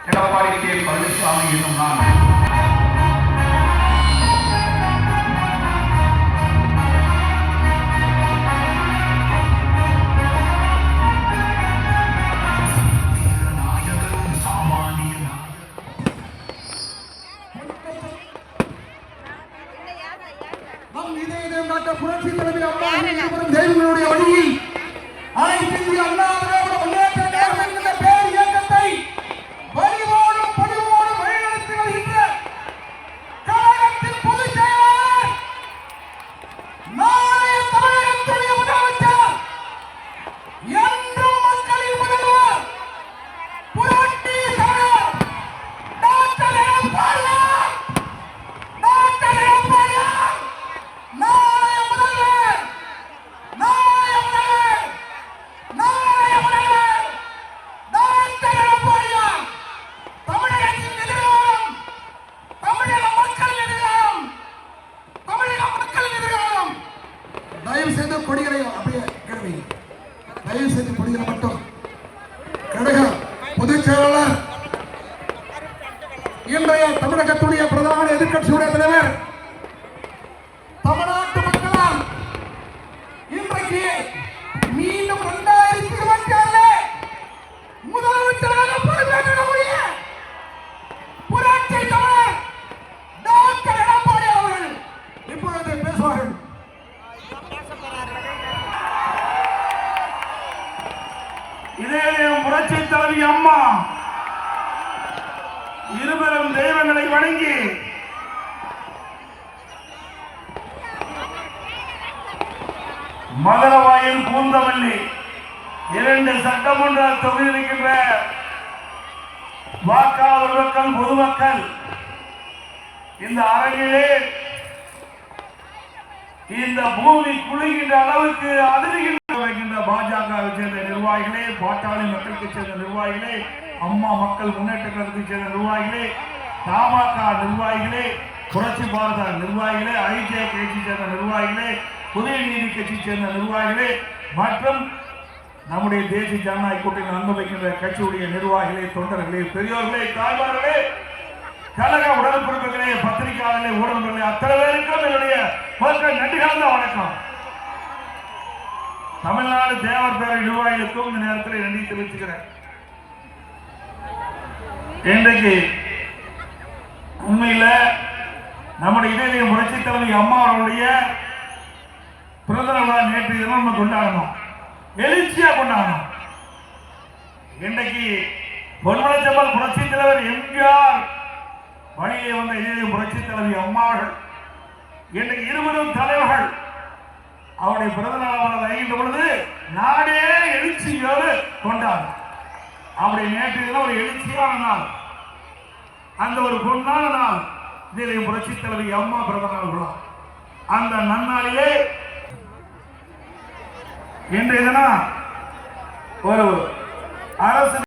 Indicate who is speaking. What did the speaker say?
Speaker 1: Edappadi K. Palaniswami என்னும் நான்
Speaker 2: புரட்சி தலைவி அம்மா தெய்வங்களுடைய வழியில் அனைத்து இந்திய அண்ணா திராவிட முன்னேற்ற கழகம் என்ற பேர் இயக்கத்தை வலிவோடும் பொலிவோடும் வழிநடத்தி வருகின்ற கழகத்தின் பொதுச் செயலாளர், நாளைய தமிழகத்துடைய முதலமைச்சர், என்றும் மக்களின் முதல்வர், புரட்சி தலைவர் டாக்டர் எடப்பாடியார், டாக்டர் எடப்பாடியார் கொடிகளை அப்படியே கிளம்பி தயவு செய்து கொடிகளை மட்டும் கழக பொதுச் செயலாளர், இன்றைய தமிழகத்துடைய பிரதான எதிர்கட்சியுடைய தலைவர், தமிழ்நாட்டு மக்களால் இன்றைக்கு மீண்டும் 2026 முதலமைச்சராக பொறுப்பேற்கக்கூடிய புரட்சி தலைவர் டாக்டர் எடப்பாடி அவர்கள் இப்பொழுது பேசுவார்கள்.
Speaker 1: இதயம் புரட்சி தலைவி அம்மா இருவரும் தெய்வங்களை வணங்கி மதுரவாயில் பூந்தமல்லி 2 சட்டமன்ற தொகுதி இருக்கின்ற வாக்காளர் மக்கள், பொதுமக்கள் இந்த அரங்கிலே இந்த பூமி குளிக்கின்ற அளவுக்கு அதிர்கின்ற பாஜகவை சேர்ந்த நிர்வாகிகளே, பாட்டாளி மக்களுக்கு சேர்ந்த நிர்வாகிகளே, அம்மா மக்கள் முன்னேற்ற கழகத்தைச் சேர்ந்த நிர்வாகிகளே, தமாக நிர்வாகிகளே, புரட்சி பாரத நிர்வாகிகளே, ஐஜே கட்சி சேர்ந்த நிர்வாகிகளே, புதிய நீதி கட்சி சேர்ந்த நிர்வாகிகளே மற்றும் நம்முடைய தேசிய ஜனநாயக கூட்டணி அன்பு வைக்கின்ற கட்சியுடைய நிர்வாகிகளே, தொண்டர்களே, பெரியோர்களே, தாய்மார்களே, கழக உடன்பிறப்புகளே, பத்திரிகையாளர்களே, ஊடகங்களே, அத்தனை பேருக்கும் என்னுடைய மக்கள் நன்றி கலந்த வணக்கம். தமிழ்நாடு தேவர் பேரவை நிர்வாகிகளுக்கும் இந்த நேரத்தில் நன்றி தெரிவிச்சுக்கிறேன். இன்றைக்கு உண்மையில் நம்முடைய இதய புரட்சி தலைவி அம்மா அவர்களுடைய பிறந்த நாள் நேற்று தினம் நம்ம கொண்டாடணும், எழுச்சியா கொண்டாடணும். இன்றைக்கு பொன்மனச்செம்மல் புரட்சி தலைவர் எம்ஜிஆர் வழியிலே வந்த இதய புரட்சி தலைவி அம்மாவர்கள் இன்றைக்கு இருவரும் தலைவர்கள் அவருடைய பிறந்த நாள் வருகின்ற பொழுது நாடே எழுச்சியோடு கொண்டாடும். அவருடைய நேற்று தினம் ஒரு எழுச்சியான நாள், அந்த ஒரு பொன்னான நாள் இதய புரட்சி தலைவி அம்மா பிறந்த நாள் விழா. அந்த நன்னாளிலே இன்றைய தினம் ஒரு அரசு